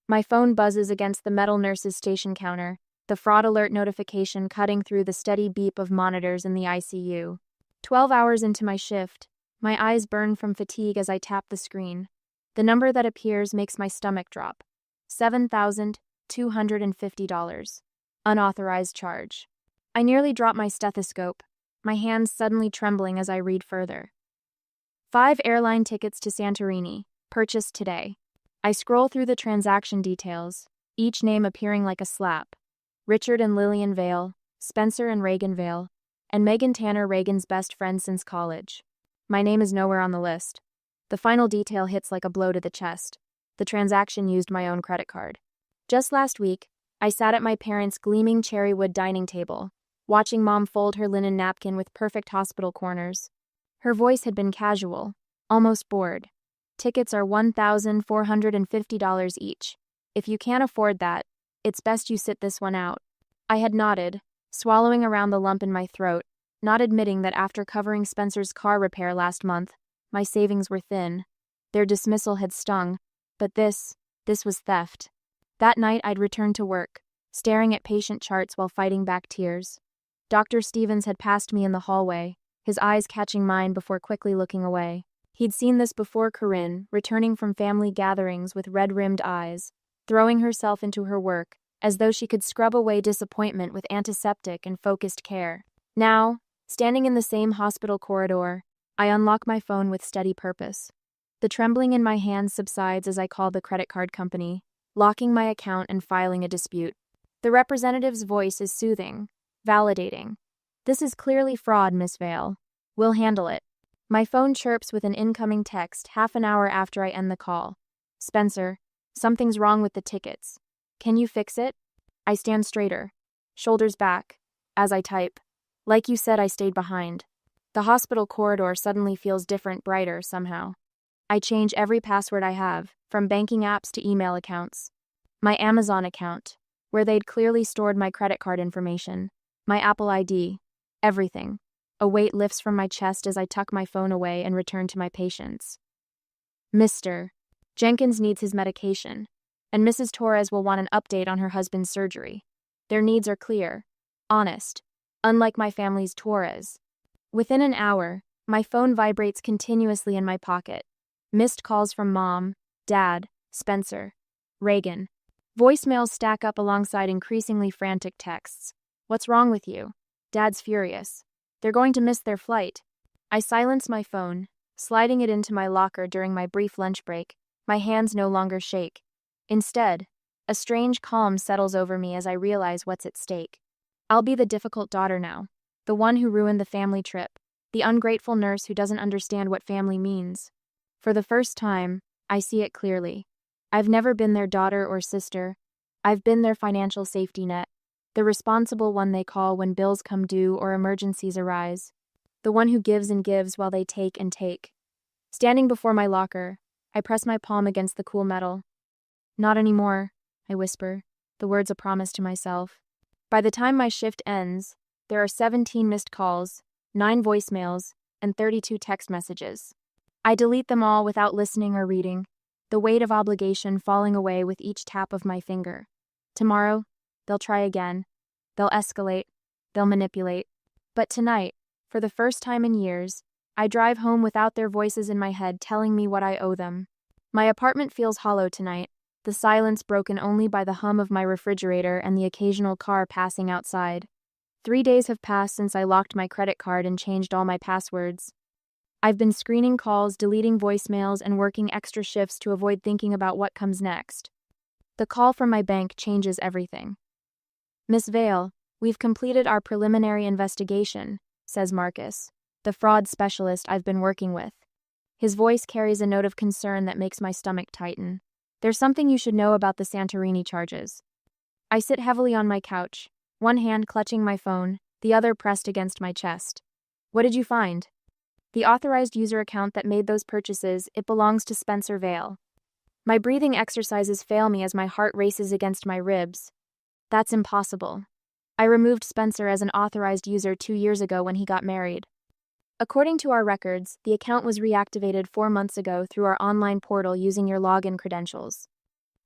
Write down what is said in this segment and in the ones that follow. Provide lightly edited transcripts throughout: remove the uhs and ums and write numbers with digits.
My phone buzzes against the metal nurse's station counter, the fraud alert notification cutting through the steady beep of monitors in the ICU. 12 hours into my shift, my eyes burn from fatigue as I tap the screen. The number that appears makes my stomach drop. $7,250. Unauthorized charge. I nearly drop my stethoscope, my hands suddenly trembling as I read further. 5 airline tickets to Santorini, purchased today. I scroll through the transaction details, each name appearing like a slap. Richard and Lillian Vale, Spencer and Reagan Vale, and Megan Tanner, Reagan's best friend since college. My name is nowhere on the list. The final detail hits like a blow to the chest. The transaction used my own credit card. Just last week, I sat at my parents' gleaming cherrywood dining table, watching Mom fold her linen napkin with perfect hospital corners. Her voice had been casual, almost bored. Tickets are $1,450 each. If you can't afford that, it's best you sit this one out. I had nodded, swallowing around the lump in my throat, not admitting that after covering Spencer's car repair last month, my savings were thin. Their dismissal had stung, but this was theft. That night I'd returned to work, staring at patient charts while fighting back tears. Dr. Stevens had passed me in the hallway, his eyes catching mine before quickly looking away. He'd seen this before Corinne, returning from family gatherings with red-rimmed eyes, throwing herself into her work, as though she could scrub away disappointment with antiseptic and focused care. Now, standing in the same hospital corridor, I unlock my phone with steady purpose. The trembling in my hands subsides as I call the credit card company, locking my account and filing a dispute. The representative's voice is soothing, validating. "This is clearly fraud, Miss Vale. We'll handle it." My phone chirps with an incoming text half an hour after I end the call. "Spencer, something's wrong with the tickets. Can you fix it?" I stand straighter, shoulders back, as I type. Like you said, I stayed behind. The hospital corridor suddenly feels different, brighter somehow. I change every password I have, from banking apps to email accounts. My Amazon account, where they'd clearly stored my credit card information. My Apple ID. Everything. A weight lifts from my chest as I tuck my phone away and return to my patients. Mr. Jenkins needs his medication, and Mrs. Torres will want an update on her husband's surgery. Their needs are clear, honest, unlike my family's Torres. Within an hour, my phone vibrates continuously in my pocket. Missed calls from Mom, Dad, Spencer, Reagan. Voicemails stack up alongside increasingly frantic texts. "What's wrong with you?" "Dad's furious. They're going to miss their flight." I silence my phone, sliding it into my locker during my brief lunch break. My hands no longer shake. Instead, a strange calm settles over me as I realize what's at stake. I'll be the difficult daughter now, the one who ruined the family trip, the ungrateful nurse who doesn't understand what family means. For the first time, I see it clearly. I've never been their daughter or sister. I've been their financial safety net, the responsible one they call when bills come due or emergencies arise, the one who gives and gives while they take and take. Standing before my locker, I press my palm against the cool metal. "Not anymore," I whisper, the words a promise to myself. By the time my shift ends, there are 17 missed calls, 9 voicemails, and 32 text messages. I delete them all without listening or reading, the weight of obligation falling away with each tap of my finger. Tomorrow, they'll try again. They'll escalate. They'll manipulate. But tonight, for the first time in years, I drive home without their voices in my head telling me what I owe them. My apartment feels hollow tonight, the silence broken only by the hum of my refrigerator and the occasional car passing outside. 3 days have passed since I locked my credit card and changed all my passwords. I've been screening calls, deleting voicemails, and working extra shifts to avoid thinking about what comes next. The call from my bank changes everything. "Miss Vale, we've completed our preliminary investigation," says Marcus, the fraud specialist I've been working with. His voice carries a note of concern that makes my stomach tighten. "There's something you should know about the Santorini charges." I sit heavily on my couch, one hand clutching my phone, the other pressed against my chest. "What did you find?" "The authorized user account that made those purchases, it belongs to Spencer Vale." My breathing exercises fail me as my heart races against my ribs. That's impossible. I removed Spencer as an authorized user 2 years ago when he got married. According to our records, the account was reactivated 4 months ago through our online portal using your login credentials.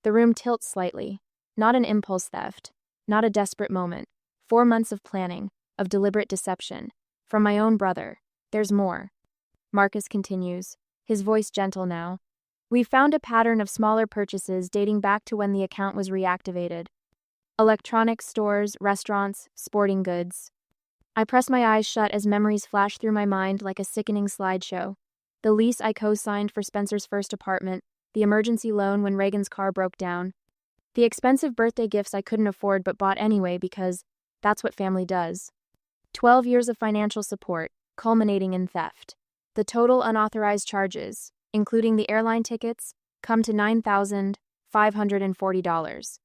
The room tilts slightly. Not an impulse theft. Not a desperate moment. 4 months of planning, of deliberate deception. From my own brother. There's more. Marcus continues, his voice gentle now. We found a pattern of smaller purchases dating back to when the account was reactivated. Electronics stores, restaurants, sporting goods. I press my eyes shut as memories flash through my mind like a sickening slideshow. The lease I co-signed for Spencer's first apartment, the emergency loan when Reagan's car broke down, the expensive birthday gifts I couldn't afford but bought anyway because that's what family does. 12 years of financial support, culminating in theft. The total unauthorized charges, including the airline tickets, come to $9,540.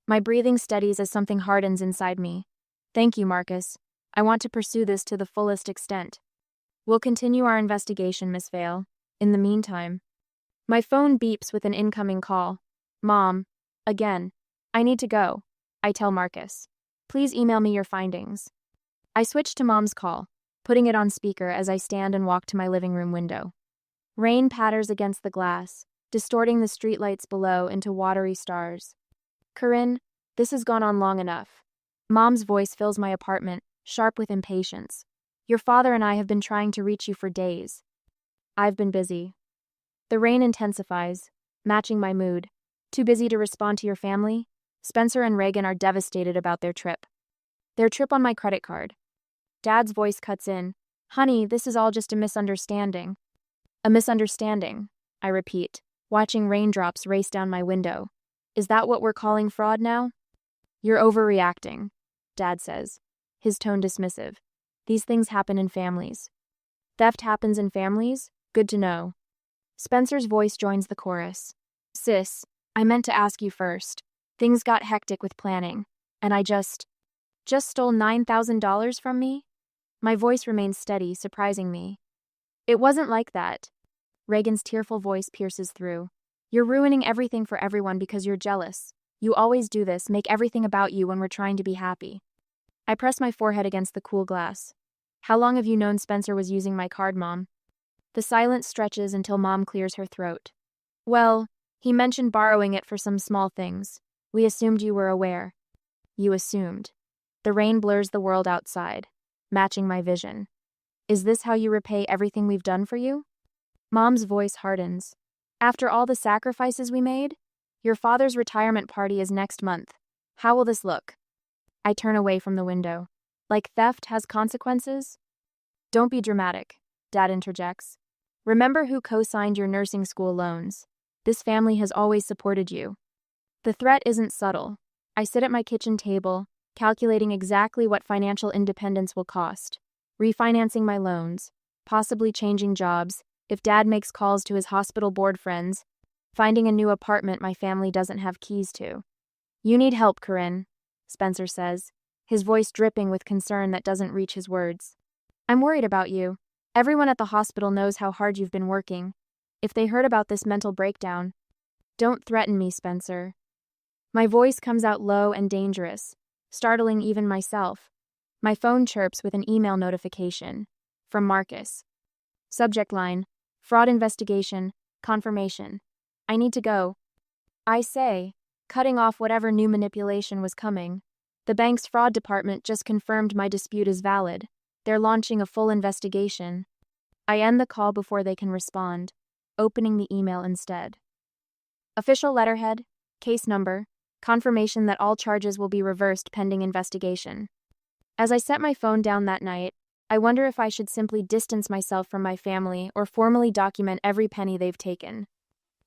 My breathing steadies as something hardens inside me. Thank you, Marcus. I want to pursue this to the fullest extent. We'll continue our investigation, Miss Vale. In the meantime. My phone beeps with an incoming call. Mom. Again. I need to go. I tell Marcus. Please email me your findings. I switch to Mom's call, putting it on speaker as I stand and walk to my living room window. Rain patters against the glass, distorting the streetlights below into watery stars. Corinne, this has gone on long enough. Mom's voice fills my apartment, sharp with impatience. Your father and I have been trying to reach you for days. I've been busy. The rain intensifies, matching my mood. Too busy to respond to your family? Spencer and Reagan are devastated about their trip. Their trip on my credit card. Dad's voice cuts in. Honey, this is all just a misunderstanding. A misunderstanding, I repeat, watching raindrops race down my window. Is that what we're calling fraud now? You're overreacting, Dad says, his tone dismissive. These things happen in families. Theft happens in families? Good to know. Spencer's voice joins the chorus. Sis, I meant to ask you first. Things got hectic with planning, and I just stole $9,000 from me? My voice remains steady, surprising me. It wasn't like that. Reagan's tearful voice pierces through. You're ruining everything for everyone because you're jealous. You always do this, make everything about you when we're trying to be happy. I press my forehead against the cool glass. How long have you known Spencer was using my card, Mom? The silence stretches until Mom clears her throat. Well, he mentioned borrowing it for some small things. We assumed you were aware. You assumed. The rain blurs the world outside, matching my vision. Is this how you repay everything we've done for you? Mom's voice hardens. After all the sacrifices we made? Your father's retirement party is next month. How will this look? I turn away from the window. Like theft has consequences? Don't be dramatic, Dad interjects. Remember who co-signed your nursing school loans. This family has always supported you. The threat isn't subtle. I sit at my kitchen table, calculating exactly what financial independence will cost. Refinancing my loans, possibly changing jobs, if Dad makes calls to his hospital board friends, finding a new apartment my family doesn't have keys to. You need help, Corinne, Spencer says, his voice dripping with concern that doesn't reach his words. I'm worried about you. Everyone at the hospital knows how hard you've been working. If they heard about this mental breakdown. Don't threaten me, Spencer. My voice comes out low and dangerous, startling even myself. My phone chirps with an email notification. From Marcus. Subject line, fraud investigation, confirmation. I need to go. I say, cutting off whatever new manipulation was coming. The bank's fraud department just confirmed my dispute is valid. They're launching a full investigation. I end the call before they can respond, opening the email instead. Official letterhead, case number, confirmation that all charges will be reversed pending investigation. As I set my phone down that night, I wonder if I should simply distance myself from my family or formally document every penny they've taken.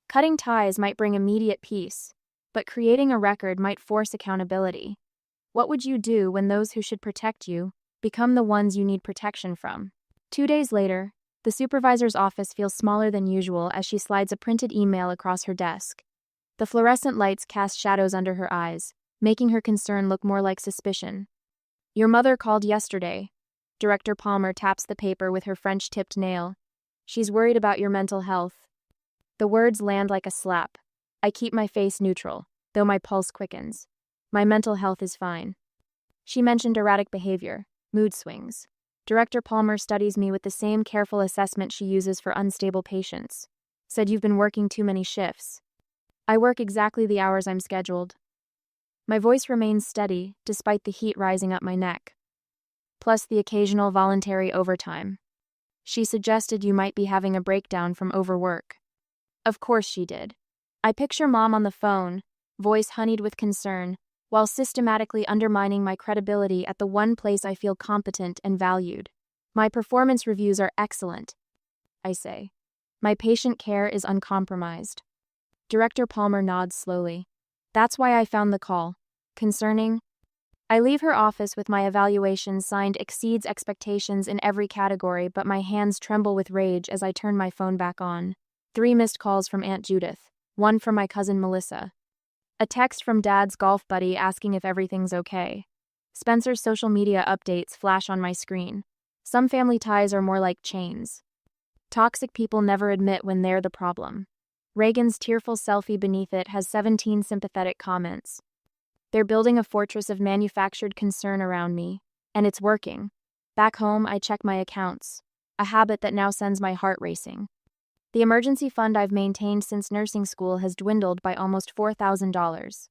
Cutting ties might bring immediate peace, but creating a record might force accountability. What would you do when those who should protect you become the ones you need protection from? 2 days later, the supervisor's office feels smaller than usual as she slides a printed email across her desk. The fluorescent lights cast shadows under her eyes, making her concern look more like suspicion. Your mother called yesterday. Director Palmer taps the paper with her French-tipped nail. She's worried about your mental health. The words land like a slap. I keep my face neutral, though my pulse quickens. My mental health is fine. She mentioned erratic behavior, mood swings. Director Palmer studies me with the same careful assessment she uses for unstable patients. Said you've been working too many shifts. I work exactly the hours I'm scheduled. My voice remains steady, despite the heat rising up my neck. Plus the occasional voluntary overtime. She suggested you might be having a breakdown from overwork. Of course she did. I picture Mom on the phone, voice honeyed with concern, while systematically undermining my credibility at the one place I feel competent and valued. My performance reviews are excellent, I say. My patient care is uncompromised. Director Palmer nods slowly. That's why I found the call. Concerning? I leave her office with my evaluation signed exceeds expectations in every category, but my hands tremble with rage as I turn my phone back on. 3 missed calls from Aunt Judith, 1 from my cousin Melissa. A text from Dad's golf buddy asking if everything's okay. Spencer's social media updates flash on my screen. Some family ties are more like chains. Toxic people never admit when they're the problem. Reagan's tearful selfie beneath it has 17 sympathetic comments. They're building a fortress of manufactured concern around me, and it's working. Back home, I check my accounts, a habit that now sends my heart racing. The emergency fund I've maintained since nursing school has dwindled by almost $4,000.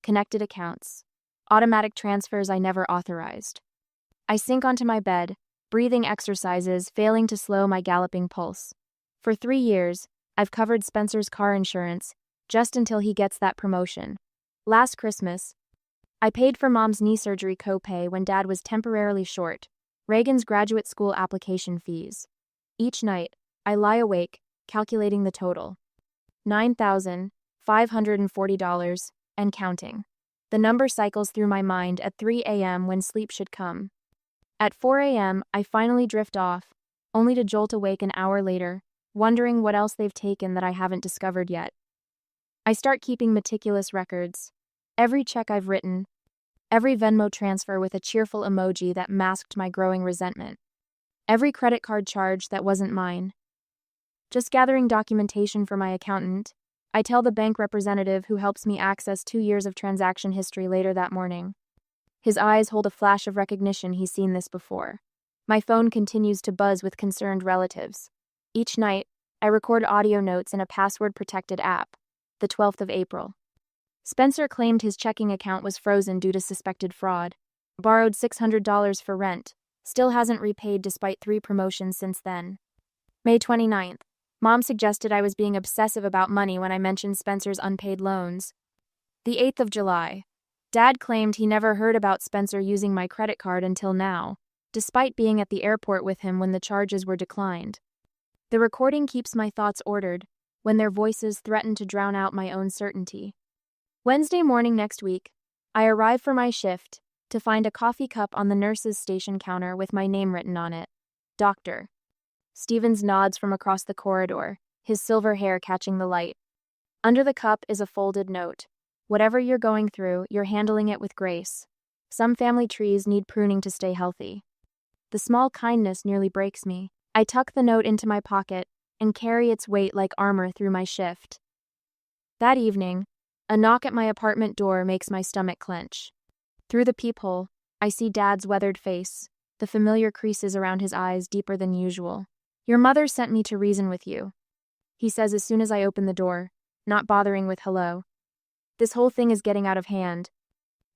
Connected accounts. Automatic transfers I never authorized. I sink onto my bed, breathing exercises failing to slow my galloping pulse. For 3 years, I've covered Spencer's car insurance, just until he gets that promotion. Last Christmas, I paid for Mom's knee surgery copay when Dad was temporarily short, Reagan's graduate school application fees. Each night, I lie awake, calculating the total. $9,540, and counting. The number cycles through my mind at 3 a.m. when sleep should come. At 4 a.m., I finally drift off, only to jolt awake an hour later, wondering what else they've taken that I haven't discovered yet. I start keeping meticulous records. Every check I've written, every Venmo transfer with a cheerful emoji that masked my growing resentment, every credit card charge that wasn't mine. Just gathering documentation for my accountant, I tell the bank representative who helps me access 2 years of transaction history later that morning. His eyes hold a flash of recognition he's seen this before. My phone continues to buzz with concerned relatives. Each night, I record audio notes in a password-protected app. The 12th of April. Spencer claimed his checking account was frozen due to suspected fraud. Borrowed $600 for rent. Still hasn't repaid despite 3 promotions since then. May 29th. Mom suggested I was being obsessive about money when I mentioned Spencer's unpaid loans. The 8th of July. Dad claimed he never heard about Spencer using my credit card until now, despite being at the airport with him when the charges were declined. The recording keeps my thoughts ordered, when their voices threaten to drown out my own certainty. Wednesday morning next week, I arrive for my shift to find a coffee cup on the nurse's station counter with my name written on it. Doctor. Stevens nods from across the corridor, his silver hair catching the light. Under the cup is a folded note. Whatever you're going through, you're handling it with grace. Some family trees need pruning to stay healthy. The small kindness nearly breaks me. I tuck the note into my pocket and carry its weight like armor through my shift. That evening, a knock at my apartment door makes my stomach clench. Through the peephole, I see Dad's weathered face, the familiar creases around his eyes deeper than usual. Your mother sent me to reason with you, he says as soon as I open the door, not bothering with hello. This whole thing is getting out of hand.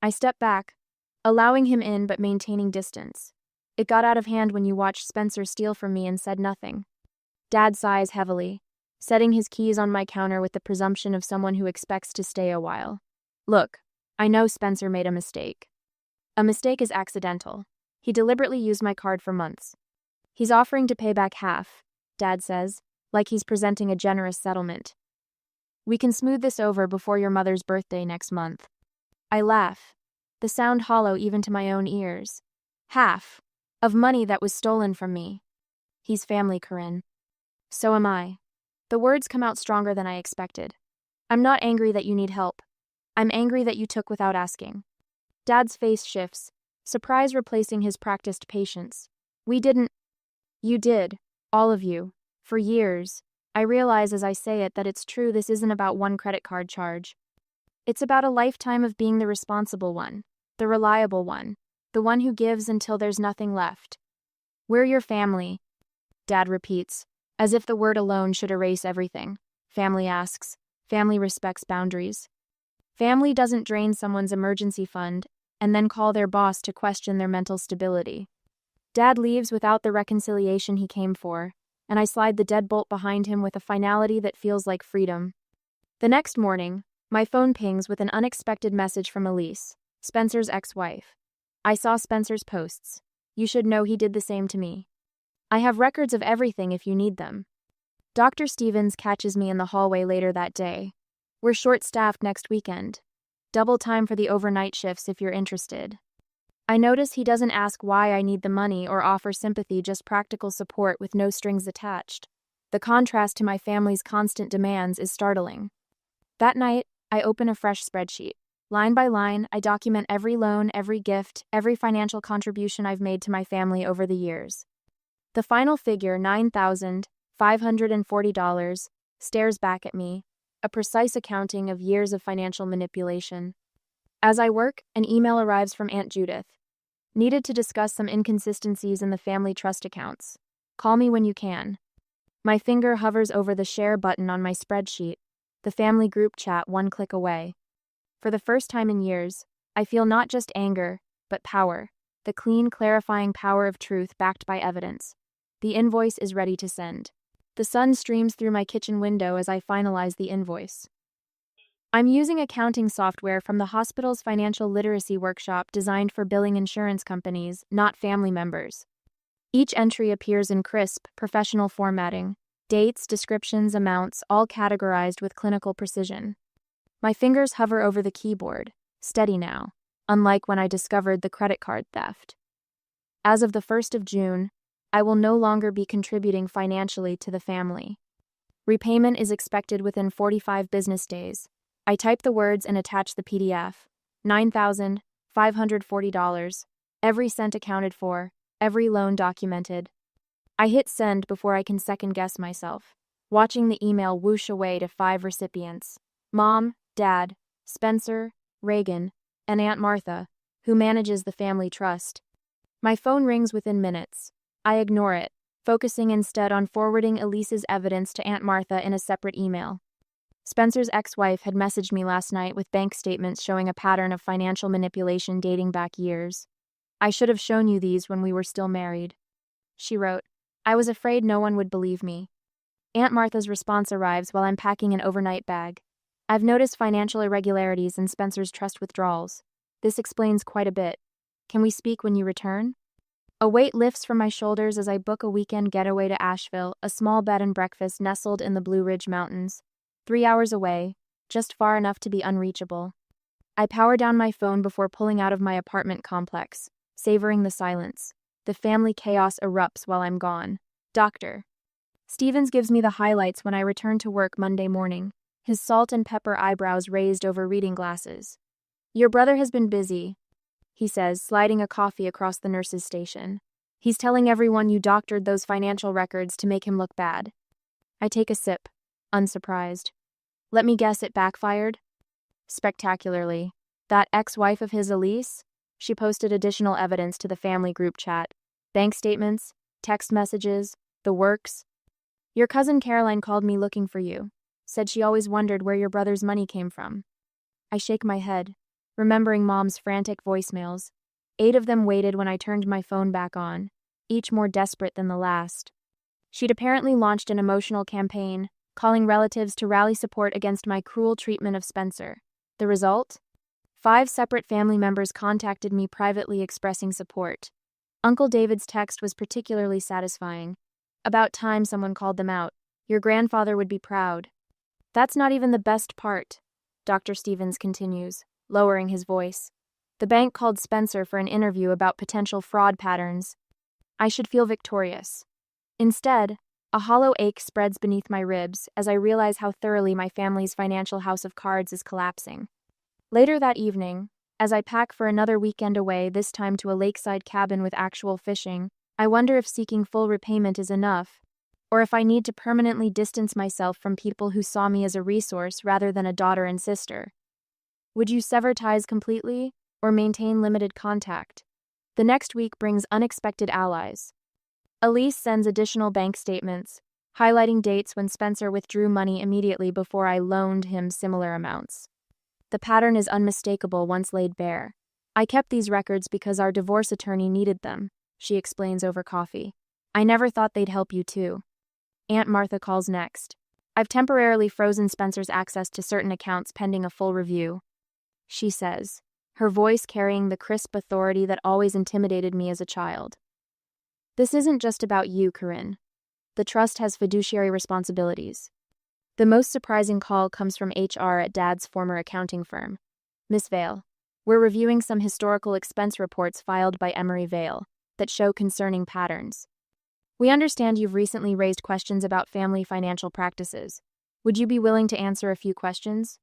I step back, allowing him in but maintaining distance. It got out of hand when you watched Spencer steal from me and said nothing. Dad sighs heavily, setting his keys on my counter with the presumption of someone who expects to stay a while. Look, I know Spencer made a mistake. A mistake is accidental. He deliberately used my card for months. He's offering to pay back half, Dad says, like he's presenting a generous settlement. We can smooth this over before your mother's birthday next month. I laugh, the sound hollow even to my own ears. Half of money that was stolen from me. He's family, Corinne. So am I. The words come out stronger than I expected. I'm not angry that you need help. I'm angry that you took without asking. Dad's face shifts, surprise replacing his practiced patience. We didn't. You did, all of you, for years. I realize as I say it that it's true this isn't about one credit card charge. It's about a lifetime of being the responsible one, the reliable one, the one who gives until there's nothing left. We're your family, Dad repeats, as if the word alone should erase everything. Family asks, Family respects boundaries. Family doesn't drain someone's emergency fund and then call their boss to question their mental stability. Dad leaves without the reconciliation he came for, and I slide the deadbolt behind him with a finality that feels like freedom. The next morning, my phone pings with an unexpected message from Elise, Spencer's ex-wife. I saw Spencer's posts. You should know he did the same to me. I have records of everything if you need them. Dr. Stevens catches me in the hallway later that day. We're short-staffed next weekend. Double time for the overnight shifts if you're interested. I notice he doesn't ask why I need the money or offer sympathy, just practical support with no strings attached. The contrast to my family's constant demands is startling. That night, I open a fresh spreadsheet. Line by line, I document every loan, every gift, every financial contribution I've made to my family over the years. The final figure, $9,540, stares back at me, a precise accounting of years of financial manipulation. As I work, an email arrives from Aunt Judith. Needed to discuss some inconsistencies in the family trust accounts. Call me when you can. My finger hovers over the share button on my spreadsheet, the family group chat one click away. For the first time in years, I feel not just anger, but power, the clean, clarifying power of truth backed by evidence. The invoice is ready to send. The sun streams through my kitchen window as I finalize the invoice. I'm using accounting software from the hospital's financial literacy workshop designed for billing insurance companies, not family members. Each entry appears in crisp, professional formatting. Dates, descriptions, amounts, all categorized with clinical precision. My fingers hover over the keyboard, steady now, unlike when I discovered the credit card theft. As of the 1st of June, I will no longer be contributing financially to the family. Repayment is expected within 45 business days. I type the words and attach the PDF. $9,540, every cent accounted for, every loan documented. I hit send before I can second-guess myself, watching the email whoosh away to 5 recipients: Mom, Dad, Spencer, Reagan, and Aunt Martha, who manages the family trust. My phone rings within minutes. I ignore it, focusing instead on forwarding Elise's evidence to Aunt Martha in a separate email. Spencer's ex-wife had messaged me last night with bank statements showing a pattern of financial manipulation dating back years. I should have shown you these when we were still married. She wrote, I was afraid no one would believe me. Aunt Martha's response arrives while I'm packing an overnight bag. I've noticed financial irregularities in Spencer's trust withdrawals. This explains quite a bit. Can we speak when you return? A weight lifts from my shoulders as I book a weekend getaway to Asheville, a small bed and breakfast nestled in the Blue Ridge Mountains. 3 hours away, just far enough to be unreachable. I power down my phone before pulling out of my apartment complex, savoring the silence. The family chaos erupts while I'm gone. Dr. Stevens gives me the highlights when I return to work Monday morning, his salt and pepper eyebrows raised over reading glasses. Your brother has been busy, he says, sliding a coffee across the nurse's station. He's telling everyone you doctored those financial records to make him look bad. I take a sip, unsurprised. Let me guess, it backfired? Spectacularly. That ex-wife of his, Elise? She posted additional evidence to the family group chat. Bank statements, text messages, the works. Your cousin Caroline called me looking for you. Said she always wondered where your brother's money came from. I shake my head, remembering Mom's frantic voicemails. 8 of them waited when I turned my phone back on, each more desperate than the last. She'd apparently launched an emotional campaign, calling relatives to rally support against my cruel treatment of Spencer. The result? 5 separate family members contacted me privately expressing support. Uncle David's text was particularly satisfying. About time someone called them out. Your grandfather would be proud. That's not even the best part, Dr. Stevens continues, lowering his voice. The bank called Spencer for an interview about potential fraud patterns. I should feel victorious. Instead, a hollow ache spreads beneath my ribs as I realize how thoroughly my family's financial house of cards is collapsing. Later that evening, as I pack for another weekend away, this time to a lakeside cabin with actual fishing, I wonder if seeking full repayment is enough, or if I need to permanently distance myself from people who saw me as a resource rather than a daughter and sister. Would you sever ties completely, or maintain limited contact? The next week brings unexpected allies. Elise sends additional bank statements, highlighting dates when Spencer withdrew money immediately before I loaned him similar amounts. The pattern is unmistakable once laid bare. I kept these records because our divorce attorney needed them, she explains over coffee. I never thought they'd help you too. Aunt Martha calls next. I've temporarily frozen Spencer's access to certain accounts pending a full review, she says, her voice carrying the crisp authority that always intimidated me as a child. This isn't just about you, Corinne. The trust has fiduciary responsibilities. The most surprising call comes from HR at Dad's former accounting firm. Miss Vale, we're reviewing some historical expense reports filed by Emery Vale that show concerning patterns. We understand you've recently raised questions about family financial practices. Would you be willing to answer a few questions?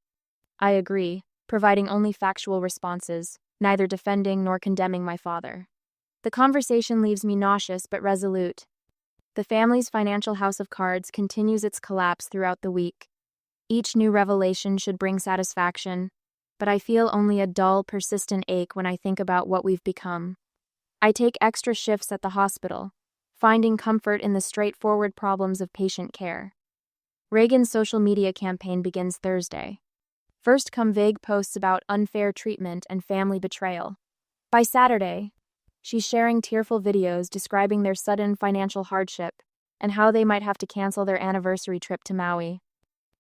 I agree, providing only factual responses, neither defending nor condemning my father. The conversation leaves me nauseous but resolute. The family's financial house of cards continues its collapse throughout the week. Each new revelation should bring satisfaction, but I feel only a dull, persistent ache when I think about what we've become. I take extra shifts at the hospital, finding comfort in the straightforward problems of patient care. Reagan's social media campaign begins Thursday. First come vague posts about unfair treatment and family betrayal. By Saturday, she's sharing tearful videos describing their sudden financial hardship and how they might have to cancel their anniversary trip to Maui.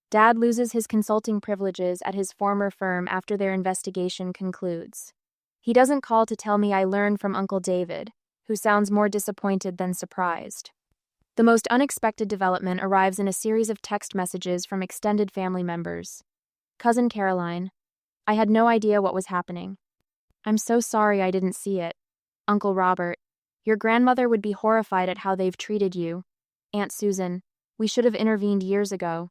Dad loses his consulting privileges at his former firm after their investigation concludes. He doesn't call to tell me I learned from Uncle David, who sounds more disappointed than surprised. The most unexpected development arrives in a series of text messages from extended family members. Cousin Caroline, I had no idea what was happening. I'm so sorry I didn't see it. Uncle Robert, your grandmother would be horrified at how they've treated you. Aunt Susan, we should have intervened years ago.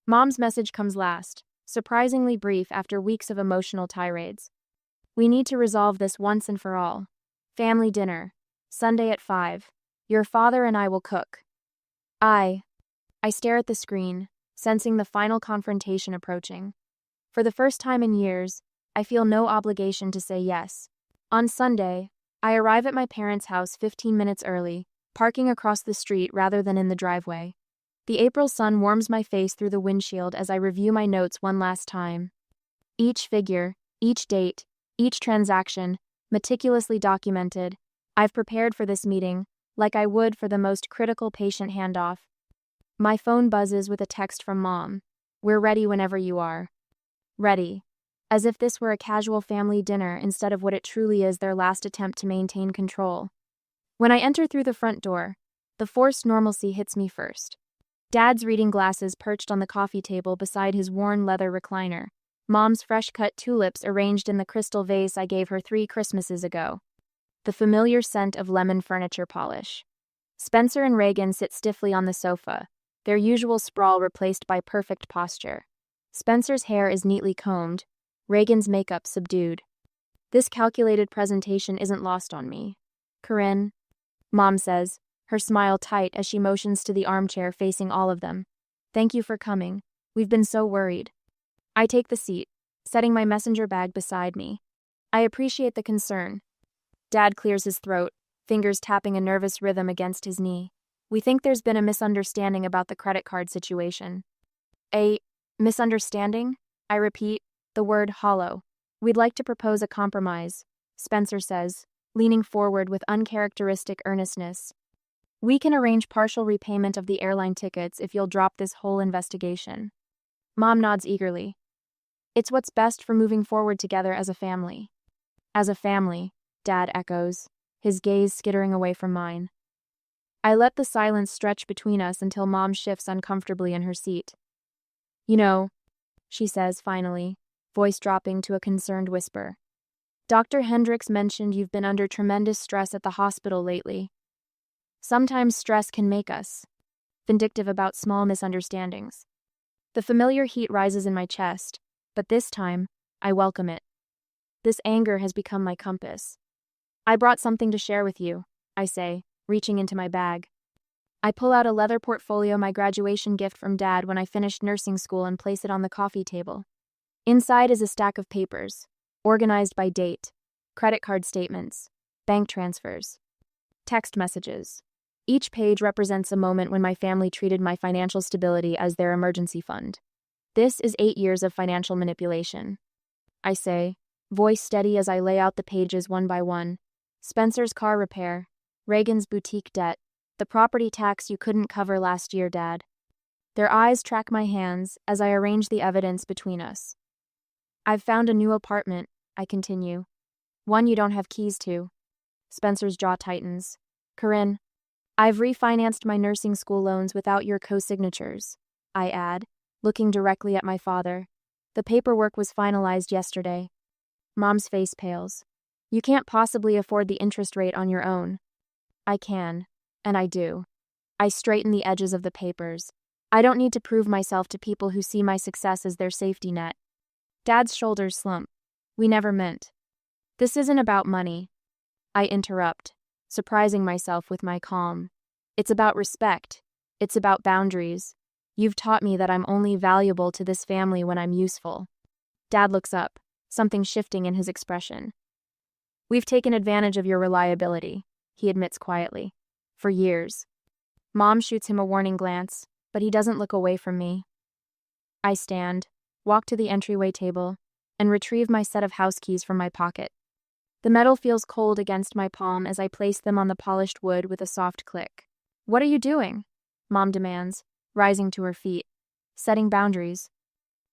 Mom's message comes last, surprisingly brief after weeks of emotional tirades. We need to resolve this once and for all. Family dinner, Sunday at 5. Your father and I will cook. I stare at the screen, sensing the final confrontation approaching. For the first time in years, I feel no obligation to say yes. On Sunday, I arrive at my parents' house 15 minutes early, parking across the street rather than in the driveway. The April sun warms my face through the windshield as I review my notes one last time. Each figure, each date, each transaction, meticulously documented. I've prepared for this meeting, like I would for the most critical patient handoff. My phone buzzes with a text from Mom. We're ready whenever you are. Ready. As if this were a casual family dinner instead of what it truly is, their last attempt to maintain control. When I enter through the front door, the forced normalcy hits me first. Dad's reading glasses perched on the coffee table beside his worn leather recliner. Mom's fresh-cut tulips arranged in the crystal vase I gave her 3 Christmases ago. The familiar scent of lemon furniture polish. Spencer and Reagan sit stiffly on the sofa, their usual sprawl replaced by perfect posture. Spencer's hair is neatly combed, Reagan's makeup subdued. This calculated presentation isn't lost on me. Corinne, Mom says, her smile tight as she motions to the armchair facing all of them. Thank you for coming. We've been so worried. I take the seat, setting my messenger bag beside me. I appreciate the concern. Dad clears his throat, fingers tapping a nervous rhythm against his knee. We think there's been a misunderstanding about the credit card situation. A misunderstanding? I repeat, the word hollow. We'd like to propose a compromise, Spencer says, leaning forward with uncharacteristic earnestness. We can arrange partial repayment of the airline tickets if you'll drop this whole investigation. Mom nods eagerly. It's what's best for moving forward together as a family. As a family, Dad echoes, his gaze skittering away from mine. I let the silence stretch between us until Mom shifts uncomfortably in her seat. You know, she says finally, voice dropping to a concerned whisper. Dr. Hendricks mentioned you've been under tremendous stress at the hospital lately. Sometimes stress can make us vindictive about small misunderstandings. The familiar heat rises in my chest, but this time, I welcome it. This anger has become my compass. I brought something to share with you, I say, reaching into my bag. I pull out a leather portfolio, my graduation gift from Dad when I finished nursing school, and place it on the coffee table. Inside is a stack of papers, organized by date, credit card statements, bank transfers, text messages. Each page represents a moment when my family treated my financial stability as their emergency fund. This is 8 years of financial manipulation. I say, voice steady as I lay out the pages one by one. Spencer's car repair, Reagan's boutique debt, the property tax you couldn't cover last year, Dad. Their eyes track my hands as I arrange the evidence between us. I've found a new apartment, I continue. One you don't have keys to. Spencer's jaw tightens. Corinne, I've refinanced my nursing school loans without your co-signatures, I add, looking directly at my father. The paperwork was finalized yesterday. Mom's face pales. You can't possibly afford the interest rate on your own. I can, and I do. I straighten the edges of the papers. I don't need to prove myself to people who see my success as their safety net. Dad's shoulders slump. We never meant. This isn't about money. I interrupt, surprising myself with my calm. It's about respect. It's about boundaries. You've taught me that I'm only valuable to this family when I'm useful. Dad looks up, something shifting in his expression. We've taken advantage of your reliability, he admits quietly. For years. Mom shoots him a warning glance, but he doesn't look away from me. I stand, walk to the entryway table, and retrieve my set of house keys from my pocket. The metal feels cold against my palm as I place them on the polished wood with a soft click. What are you doing? Mom demands, rising to her feet. Setting boundaries.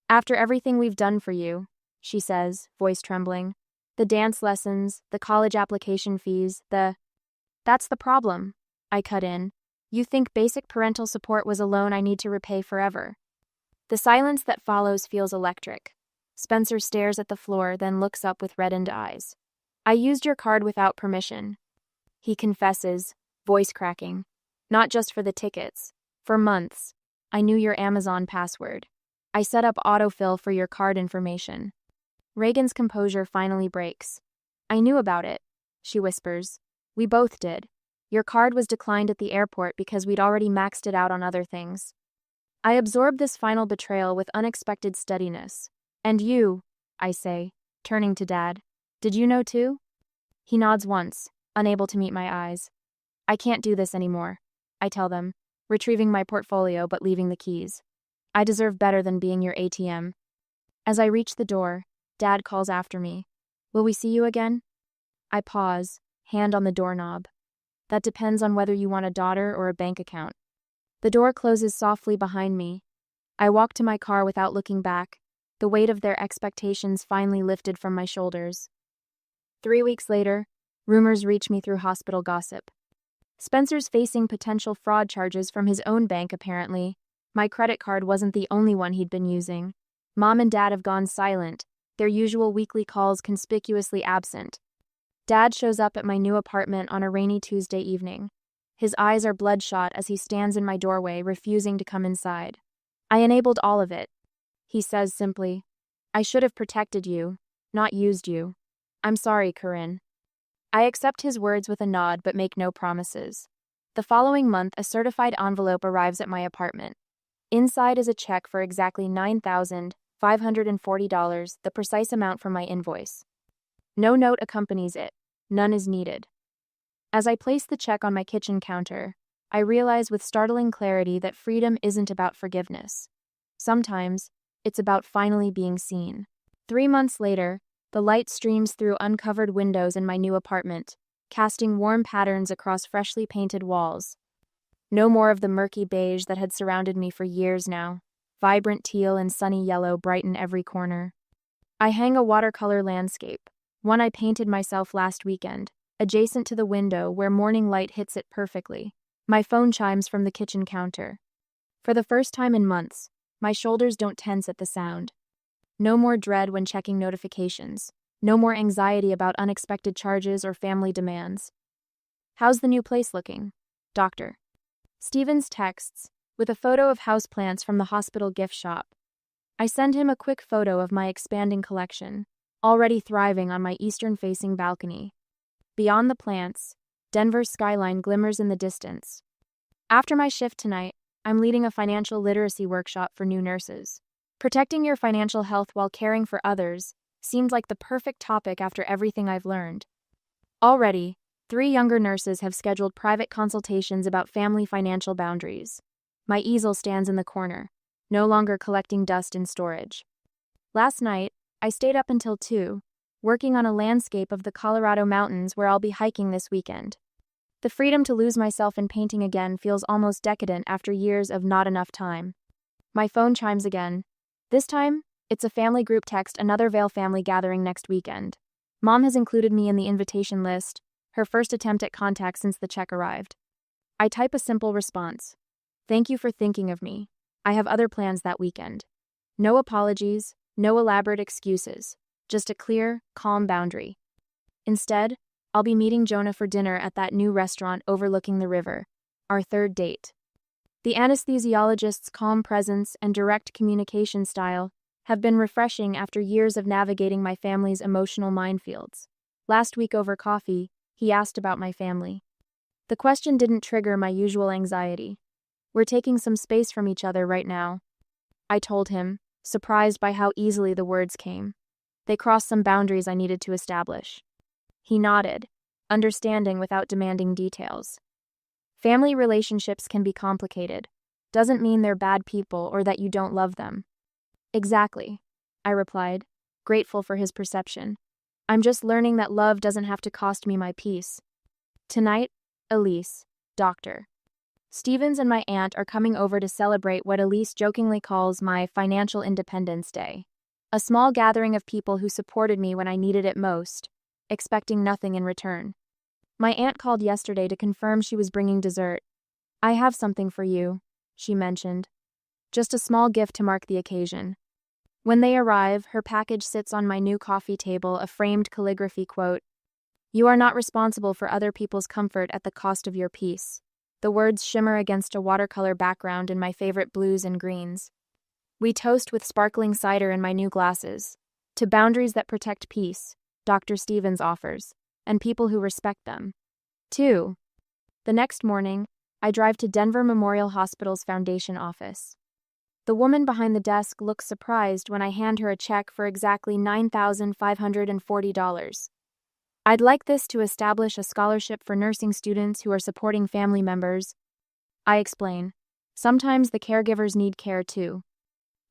After everything we've done for you, she says, voice trembling. The dance lessons, the college application fees, That's the problem, I cut in. You think basic parental support was a loan I need to repay forever. The silence that follows feels electric. Spencer stares at the floor, then looks up with reddened eyes. I used your card without permission. He confesses, voice cracking. Not just for the tickets. For months. I knew your Amazon password. I set up autofill for your card information. Reagan's composure finally breaks. I knew about it, she whispers. We both did. Your card was declined at the airport because we'd already maxed it out on other things. I absorbed this final betrayal with unexpected steadiness. And you, I say, turning to Dad. Did you know too? He nods once, unable to meet my eyes. I can't do this anymore, I tell them, retrieving my portfolio but leaving the keys. I deserve better than being your ATM. As I reach the door, Dad calls after me. Will we see you again? I pause, hand on the doorknob. That depends on whether you want a daughter or a bank account. The door closes softly behind me. I walk to my car without looking back, the weight of their expectations finally lifted from my shoulders. 3 weeks later, rumors reach me through hospital gossip. Spencer's facing potential fraud charges from his own bank, apparently. My credit card wasn't the only one he'd been using. Mom and Dad have gone silent, their usual weekly calls conspicuously absent. Dad shows up at my new apartment on a rainy Tuesday evening. His eyes are bloodshot as he stands in my doorway, refusing to come inside. I enabled all of it. He says simply, I should have protected you, not used you. I'm sorry, Corinne. I accept his words with a nod but make no promises. The following month, a certified envelope arrives at my apartment. Inside is a check for exactly $9,540, the precise amount from my invoice. No note accompanies it. None is needed. As I place the check on my kitchen counter, I realize with startling clarity that freedom isn't about forgiveness. Sometimes, it's about finally being seen. 3 months later, the light streams through uncovered windows in my new apartment, casting warm patterns across freshly painted walls. No more of the murky beige that had surrounded me for years now. Vibrant teal and sunny yellow brighten every corner. I hang a watercolor landscape, one I painted myself last weekend, adjacent to the window where morning light hits it perfectly. My phone chimes from the kitchen counter. For the first time in months, my shoulders don't tense at the sound. No more dread when checking notifications. No more anxiety about unexpected charges or family demands. How's the new place looking? Doctor. Stevens texts, with a photo of houseplants from the hospital gift shop. I send him a quick photo of my expanding collection, already thriving on my eastern-facing balcony. Beyond the plants, Denver's skyline glimmers in the distance. After my shift tonight, I'm leading a financial literacy workshop for new nurses. Protecting your financial health while caring for others seemed like the perfect topic after everything I've learned. Already, 3 younger nurses have scheduled private consultations about family financial boundaries. My easel stands in the corner, no longer collecting dust in storage. Last night, I stayed up until 2, working on a landscape of the Colorado mountains where I'll be hiking this weekend. The freedom to lose myself in painting again feels almost decadent after years of not enough time. My phone chimes again. This time, it's a family group text, another Vail family gathering next weekend. Mom has included me in the invitation list, her first attempt at contact since the check arrived. I type a simple response. Thank you for thinking of me. I have other plans that weekend. No apologies, no elaborate excuses, just a clear, calm boundary. Instead, I'll be meeting Jonah for dinner at that new restaurant overlooking the river, our third date. The anesthesiologist's calm presence and direct communication style have been refreshing after years of navigating my family's emotional minefields. Last week over coffee, he asked about my family. The question didn't trigger my usual anxiety. We're taking some space from each other right now. I told him, surprised by how easily the words came. They crossed some boundaries I needed to establish. He nodded, understanding without demanding details. Family relationships can be complicated. Doesn't mean they're bad people or that you don't love them. Exactly, I replied, grateful for his perception. I'm just learning that love doesn't have to cost me my peace. Tonight, Elise, Dr. Stevens and my aunt are coming over to celebrate what Elise jokingly calls my financial independence day. A small gathering of people who supported me when I needed it most, expecting nothing in return. My aunt called yesterday to confirm she was bringing dessert. I have something for you, she mentioned. Just a small gift to mark the occasion. When they arrive, her package sits on my new coffee table, a framed calligraphy quote. You are not responsible for other people's comfort at the cost of your peace. The words shimmer against a watercolor background in my favorite blues and greens. We toast with sparkling cider in my new glasses. To boundaries that protect peace, Dr. Stevens offers, and people who respect them. 2. The next morning, I drive to Denver Memorial Hospital's foundation office. The woman behind the desk looks surprised when I hand her a check for exactly $9,540. I'd like this to establish a scholarship for nursing students who are supporting family members. I explain. Sometimes the caregivers need care too.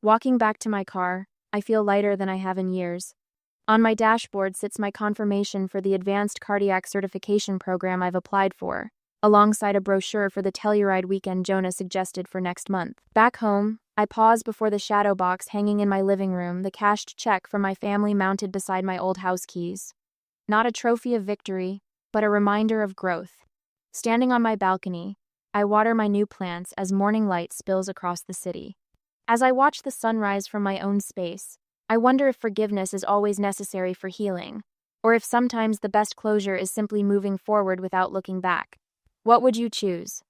Walking back to my car, I feel lighter than I have in years. On my dashboard sits my confirmation for the Advanced Cardiac Certification program I've applied for, alongside a brochure for the Telluride weekend Jonah suggested for next month. Back home, I pause before the shadow box hanging in my living room, the cashed check from my family mounted beside my old house keys. Not a trophy of victory, but a reminder of growth. Standing on my balcony, I water my new plants as morning light spills across the city. As I watch the sunrise from my own space, I wonder if forgiveness is always necessary for healing, or if sometimes the best closure is simply moving forward without looking back. What would you choose?